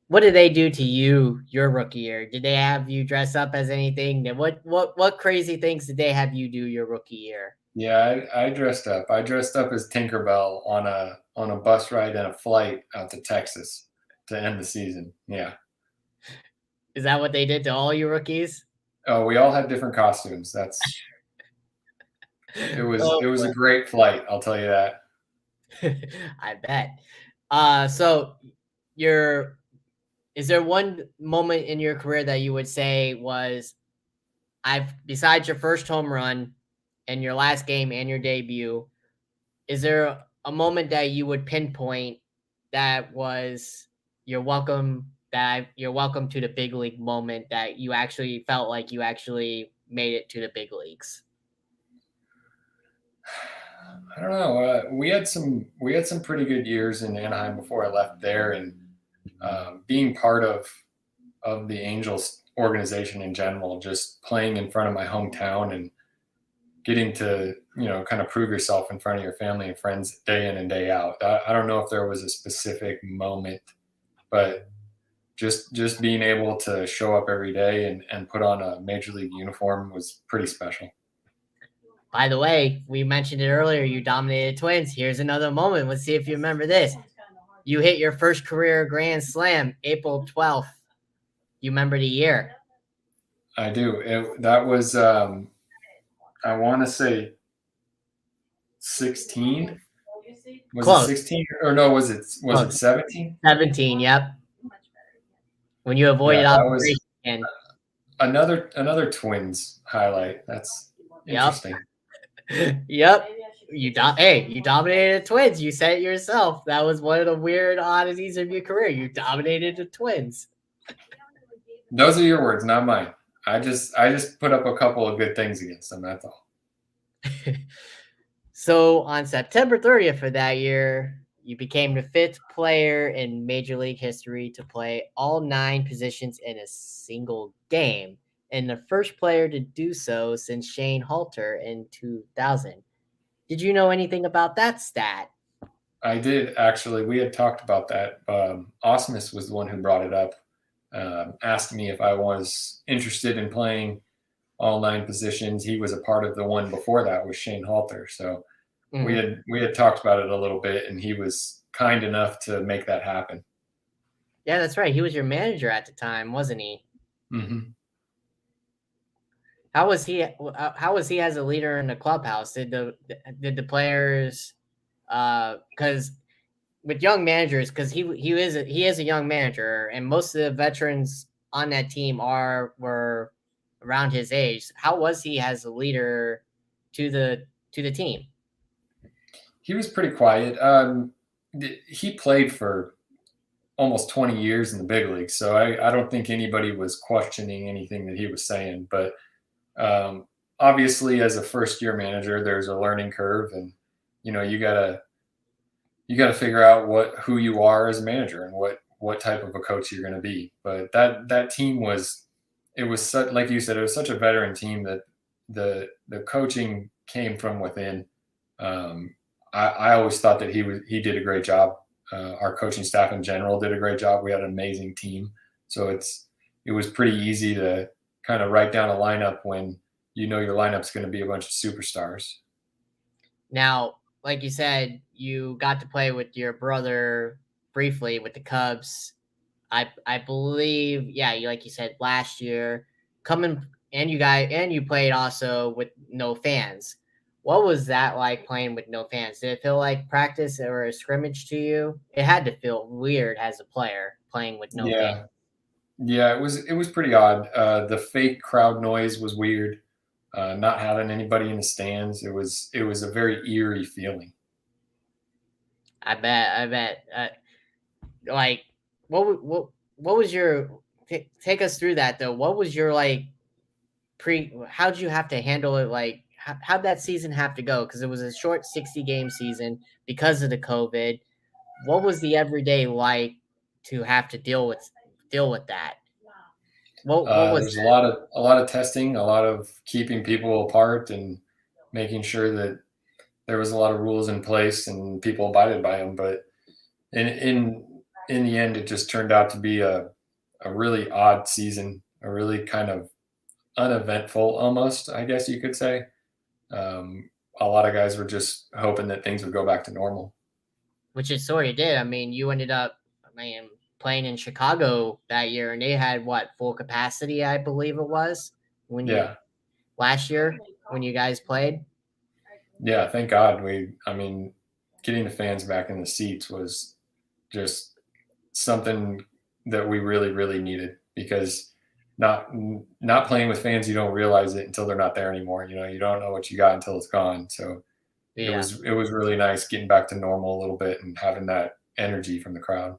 What did they do to you your rookie year? Did they have you dress up as anything? What crazy things did they have you do your rookie year? Yeah, I dressed up. I dressed up as Tinkerbell on a bus ride and a flight out to Texas to end the season. Yeah. Is that what they did to all your rookies? Oh, we all had different costumes. That's Oh it was boy. a great flight, I'll tell you that. I bet. So your is there one moment in your career that you would say was I've besides your first home run and your last game and your debut, is there a moment that you would pinpoint that was you're welcome to the big league moment that you actually felt like you actually made it to the big leagues? I don't know. We had some pretty good years in Anaheim before I left there, and being part of the Angels organization in general, just playing in front of my hometown and getting to kind of prove yourself in front of your family and friends day in and day out. I don't know if there was a specific moment, but just being able to show up every day and put on a major league uniform was pretty special. By the way, we mentioned it earlier. You dominated Twins. Here's another moment. Let's see if you remember this. You hit your first career grand slam April 12th. You remember the year? I do. That was I want to say 16. Was it Close. 16 or no? Was it Close. 17? 17. Yep. When you Yeah, avoided that was observation again. another Twins highlight. That's Yep. interesting. Yep. You dominated the Twins. You said it yourself. That was one of the weird oddities of your career. You dominated the Twins. Those are your words, not mine. I just put up a couple of good things against them. That's all. So on September 30th of that year, you became the 5th player in Major League history to play all 9 positions in a single game, and the first player to do so since Shane Halter in 2000. Did you know anything about that stat? I did actually. We had talked about that. Osmus was the one who brought it up. Asked me if I was interested in playing all 9 positions. He was a part of the one before that with Shane Halter. So Mhm. we had talked about it a little bit, and he was kind enough to make that happen. Yeah, that's right. He was your manager at the time, wasn't he? Hmm. How was he? How was he as a leader in the clubhouse? Did the players? Because with young managers, because he is a young manager, and most of the veterans on that team were around his age. How was he as a leader to the team? He was pretty quiet. He played for almost 20 years in the big leagues, so I don't think anybody was questioning anything that he was saying. But obviously, as a first year manager, there's a learning curve, and you gotta figure out who you are as a manager and what type of a coach you're going to be. But that team was it was such, like you said, it was such a veteran team that the coaching came from within. I always thought that he did a great job. Our coaching staff in general did a great job. We had an amazing team, so it was pretty easy to kind of write down a lineup when you know your lineup's going to be a bunch of superstars. Now, like you said, you got to play with your brother briefly with the Cubs. I believe, yeah, like you said, last year, coming and you played also with no fans. What was that like playing with no fans? Did it feel like practice or a scrimmage to you? It had to feel weird as a player playing with no fans. Yeah, yeah, it was pretty odd. The fake crowd noise was weird. Not having anybody in the stands, it was a very eerie feeling. I bet. Like, what was your take us through that though? What was your like how'd you have to handle it? Like, how'd that season have to go? Because it was a short 60-game season because of the COVID. What was the everyday like to have to deal with that? What was There's a lot of testing, a lot of keeping people apart, and making sure that there was a lot of rules in place and people abided by them. But in the end, it just turned out to be a really odd season, a really kind of uneventful, almost, I guess you could say. A lot of guys were just hoping that things would go back to normal. which it sort of did. I mean, you ended up, playing in Chicago that year, and they had what, full capacity, I believe it was when you Yeah, last year when you guys played. yeah. Thank God. I mean, getting the fans back in the seats was just something that we really, really needed, because not not playing with fans, you don't realize it until they're not there anymore. You don't know what you got until it's gone. So it Yeah. was it was really nice getting back to normal a little bit and having that energy from the crowd.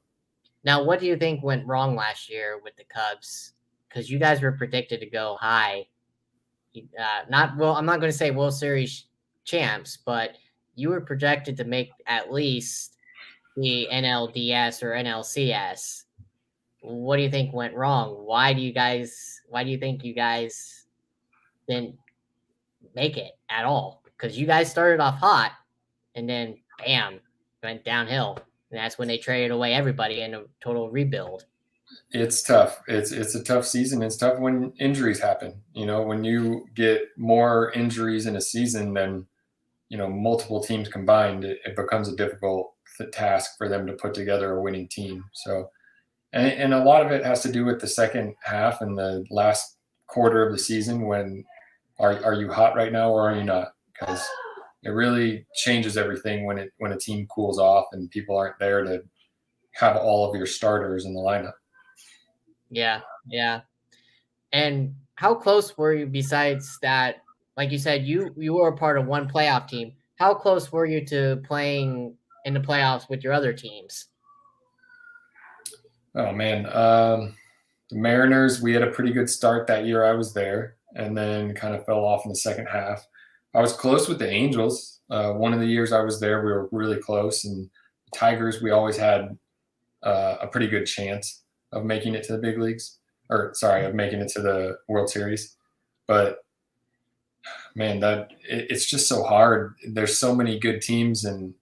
Now, what do you think went wrong last year with the Cubs? Because you guys were predicted to go high. Not well. I'm not going to say World Series champs, but you were projected to make at least the NLDS or NLCS. What do you think went wrong? Why do you think you guys didn't make it at all? Because you guys started off hot and then bam, went downhill. And that's when they traded away everybody in a total rebuild. It's tough. It's a tough season. It's tough when injuries happen. When you get more injuries in a season than multiple teams combined, it becomes a difficult task for them to put together a winning team. So, and a lot of it has to do with the second half and the last quarter of the season. When are you hot right now or are you not? Because it really changes everything when a team cools off and people aren't there to have all of your starters in the lineup. Yeah, yeah. And how close were you besides that? Like you said, you were a part of one playoff team. How close were you to playing in the playoffs with your other teams? Oh man, the Mariners. We had a pretty good start that year. I was there, and then kind of fell off in the second half. I was close with the Angels. One of the years I was there, we were really close. And the Tigers, we always had a pretty good chance of making it to the big leagues, or sorry, of making it to the World Series. But man, it's just so hard. There's so many good teams, and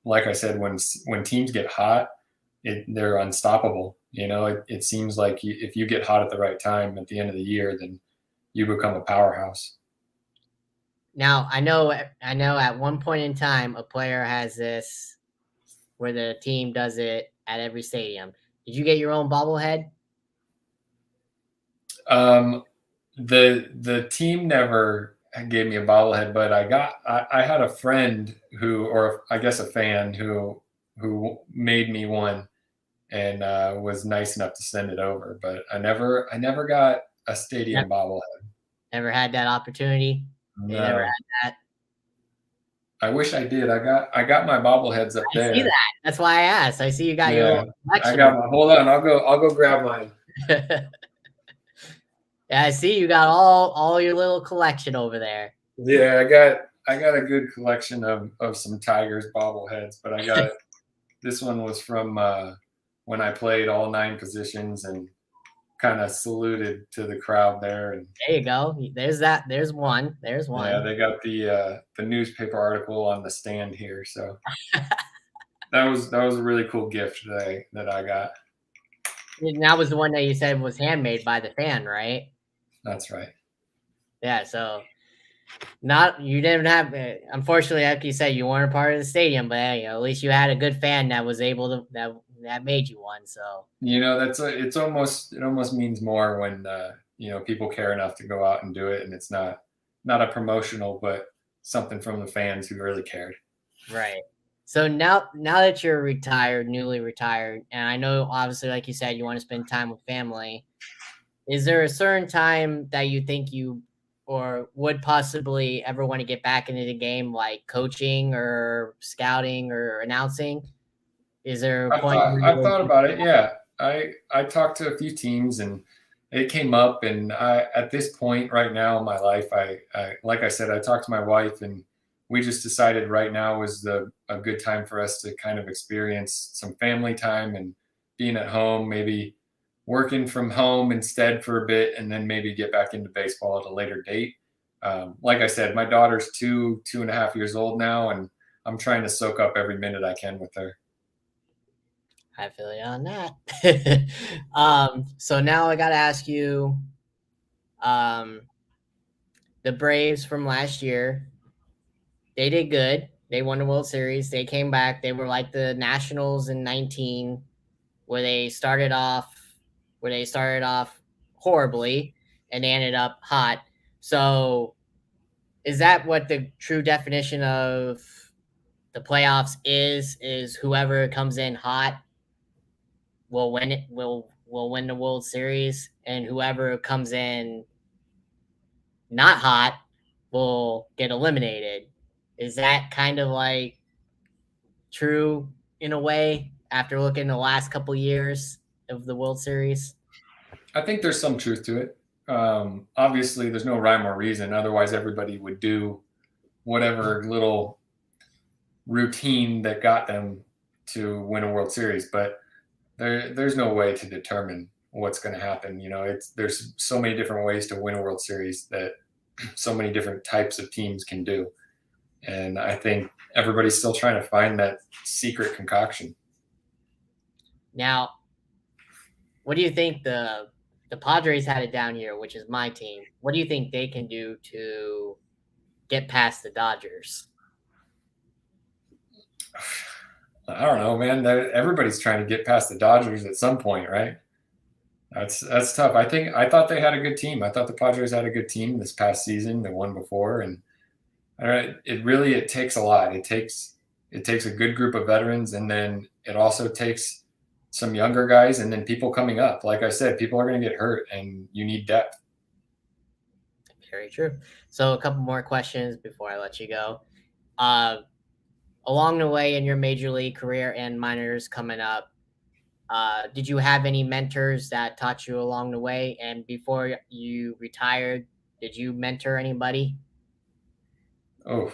like I said, when teams get hot, they're unstoppable. It seems like if you get hot at the right time at the end of the year, then you become a powerhouse. Now, I know at one point in time a player has this where the team does it at every stadium. Did you get your own bobblehead? Um, the team never gave me a bobblehead, but I had a friend who, or I guess a fan who who made me one and was nice enough to send it over. But I never got a Never, stadium bobblehead. never had that opportunity. They never No, had that. I wish I did. I got my bobbleheads up I see there. that. That's why I asked. I see you got your Yeah, little I collection got over my. Hold on, I'll go grab mine. there. Yeah, I see you got all your little collection over there. Yeah, I got a good collection of some Tigers bobbleheads, but I got this one was from when I played all 9 positions and kind of saluted to the crowd there. And There you go. There's that. There's one. There's yeah, one. they got the newspaper article on the stand here. So that was a really cool gift that I got. And that was the one that you said was handmade by the fan, right? That's right. Yeah. So not you didn't have. Unfortunately, like you said, you weren't a part of the stadium, but hey, at least you had a good fan that was able to that made you one. So It almost means more when people care enough to go out and do it, and it's not a promotional, but something from the fans who really cared. right. So now that you're retired, newly retired, and I know obviously, like you said, you want to spend time with family. Is there a certain time that you think you or would possibly ever want to get back into the game, like coaching or scouting or announcing? Is there a I point thought where I you thought would? about it. Yeah, I talked to a few teams and it came up. And I at this point right now in my life, I like I said, I talked to my wife and we just decided right now was a good time for us to kind of experience some family time and being at home, maybe working from home instead for a bit, and then maybe get back into baseball at a later date. Like I said, my daughter's 2.5 years old now, and I'm trying to soak up every minute I can with her. I feel you on that. So now I got to ask you, um, the Braves from last year, they did good. They won the World Series. They came back. They were like the Nationals in 19, where they started off, horribly and they ended up hot. So is that what the true definition of the playoffs is whoever comes in hot will win it will win the World Series, and whoever comes in not hot will get eliminated. Is that kind of like true in a way after looking the last couple years of the World Series? I think there's some truth to it. Obviously, there's no rhyme or reason. Otherwise, everybody would do whatever little routine that got them to win a World Series. But there's no way to determine what's going to happen. There's so many different ways to win a World Series that so many different types of teams can do. And I think everybody's still trying to find that secret concoction. Now, what do you think the Padres had it down here, which is my team? What do you think they can do to get past the Dodgers? I don't know, man. Everybody's trying to get past the Dodgers at some point, right? That's tough. I thought they had a good team. I thought the Padres had a good team this past season, the one before, and it takes a lot. It takes a good group of veterans, and then it also takes some younger guys, and then people coming up. Like I said, people are going to get hurt, and you need depth. Very true. So a couple more questions before I let you go. Uh, Along the way in your major league career and minors coming up, did you have any mentors that taught you along the way? And before you retired, did you mentor anybody? Oh,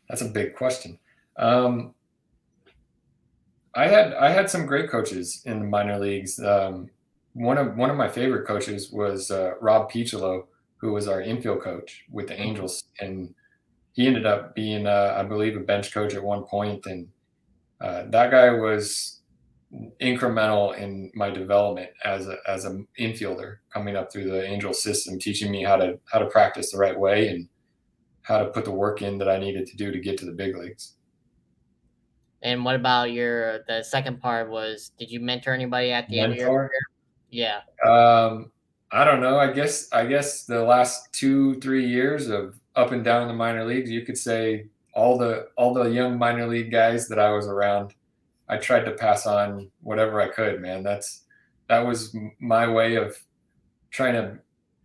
that's a big question. Um, I had some great coaches in the minor leagues. One of my favorite coaches was Rob Piccolo, who was our infield coach with the Mhm. Angels, and he ended up being, I believe, a bench coach at one point, and that guy was incremental in my development as a infielder coming up through the Angel system, teaching me how to practice the right way and how to put the work in that I needed to do to get to the big leagues. And what about the second part was, did you mentor anybody at the end of your Mentor? career? Yeah. Um, I don't know. I guess the last 2-3 years of up and down in the minor leagues, you could say all the young minor league guys that I was around I tried to pass on whatever I could, man. That was my way of trying to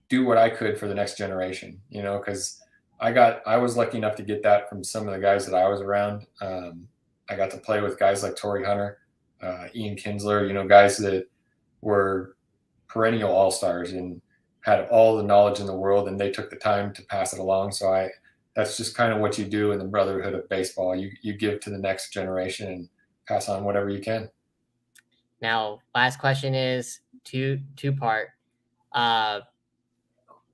do what I could for the next generation, because I was lucky enough to get that from some of the guys that I was around. I got to play with guys like Torrey Hunter, Ian Kinsler, guys that were perennial all-stars and had all the knowledge in the world, and they took the time to pass it along. So that's just kind of what you do in the brotherhood of baseball. You give to the next generation and pass on whatever you can. Now, last question is two part.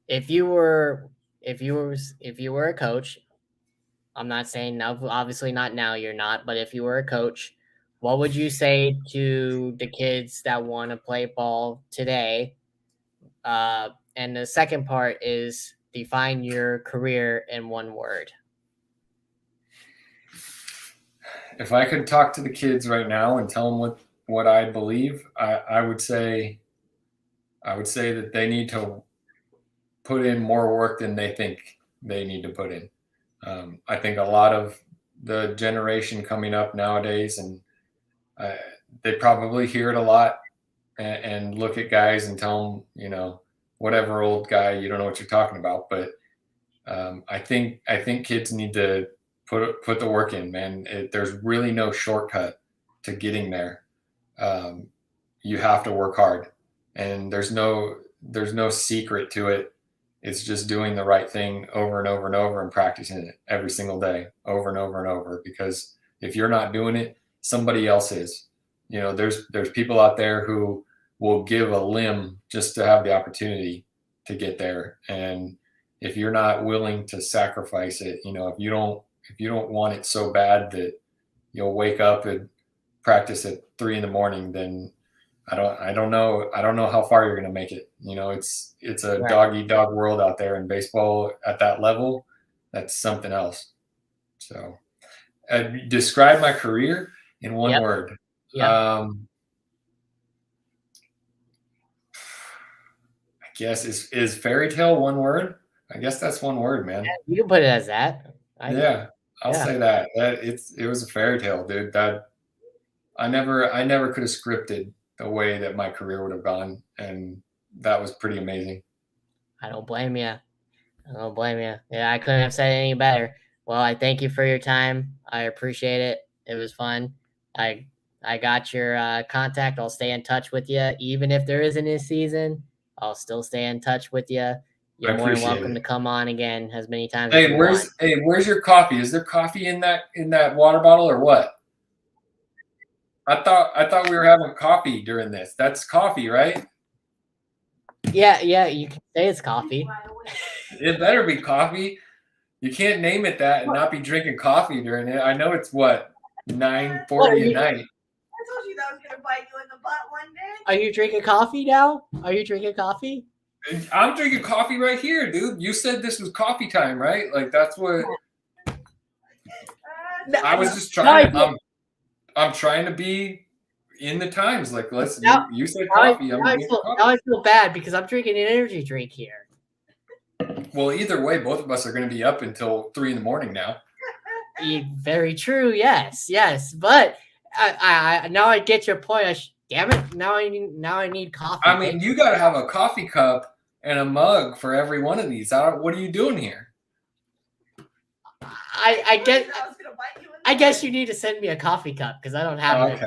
If you were a coach, I'm not saying now, obviously not now, you're not, but if you were a coach, what would you say to the kids that want to play ball today? And the second part is define your career in one word. If I could talk to the kids right now and tell them what I believe, I would say that they need to put in more work than they think they need to put in. I think a lot of the generation coming up nowadays, and they probably hear it a lot and look at guys and tell them, whatever old guy, you don't know what you're talking about. But I think kids need to put the work in, man. There's really no shortcut to getting there. You have to work hard, and there's no secret to it. It's just doing the right thing over and over and over and practicing it every single day, over and over and over. Because if you're not doing it, somebody else is. There's people out there who will give a limb just to have the opportunity to get there. And if you're not willing to sacrifice it, if you don't want it so bad that you'll wake up and practice at 3 a.m, then I don't know how far you're going to make it. It's a dog eat dog world out there in baseball at that level. That's something else. So describe my career in one word. Yep. I guess is fairy tale one word? I guess that's one word, man. Yeah, you can put it as that. I'll say that. It was a fairy tale, dude. That I never could have scripted the way that my career would have gone, and that was pretty amazing. I don't blame you. Yeah, I couldn't have said it any better. Well, I thank you for your time. I appreciate it. It was fun. I got your contact. I'll stay in touch with you, even if there isn't a season. I'll still stay in touch with you. You're more than welcome to come on again as many times as you want. Where's your coffee? Is there coffee in that water bottle or what? I thought we were having coffee during this. That's coffee, right? Yeah, you can say it's coffee. It better be coffee. You can't name it that and not be drinking coffee during it. I know it's 9:40 at night. I told you that was gonna bite you in the butt one day. Are you drinking coffee now? Are you drinking coffee? I'm drinking coffee right here, dude. You said this was coffee time, right? Like that's what I was just trying. I'm trying to be in the times. Like you said coffee. Now I feel bad because I'm drinking an energy drink here. Well, either way, both of us are going to be up until 3 a.m. now. Very true. Yes. But I now I get your point. Damn it! Now I need coffee. I mean, you got to have a coffee cup and a mug for every one of these. What are you doing here? I guess you need to send me a coffee cup because I don't have it.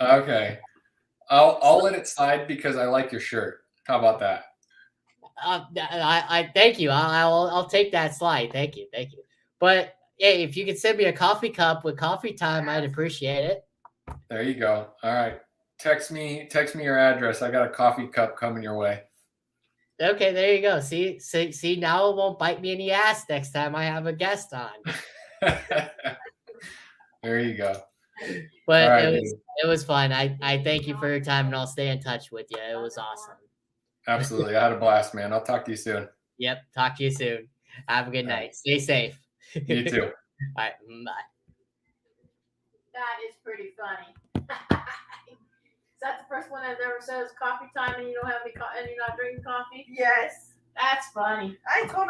Okay. I'll let it slide because I like your shirt. How about that? I thank you. I'll take that slide. Thank you. But hey, if you could send me a coffee cup with coffee time, I'd appreciate it. There you go. All right. Text me your address. I got a coffee cup coming your way. Okay, there you go. See, now it won't bite me in the ass next time I have a guest on. There you go. But right, it was fun. I thank you for your time, and I'll stay in touch with you. It was awesome. Absolutely. I had a blast, man. I'll talk to you soon. Yep. Talk to you soon. Have a good night. Stay safe. You too. All right. Bye. That is pretty funny. Is that the first one I've ever said is coffee time and you don't have any and you're not drinking coffee? Yes. That's funny. I totally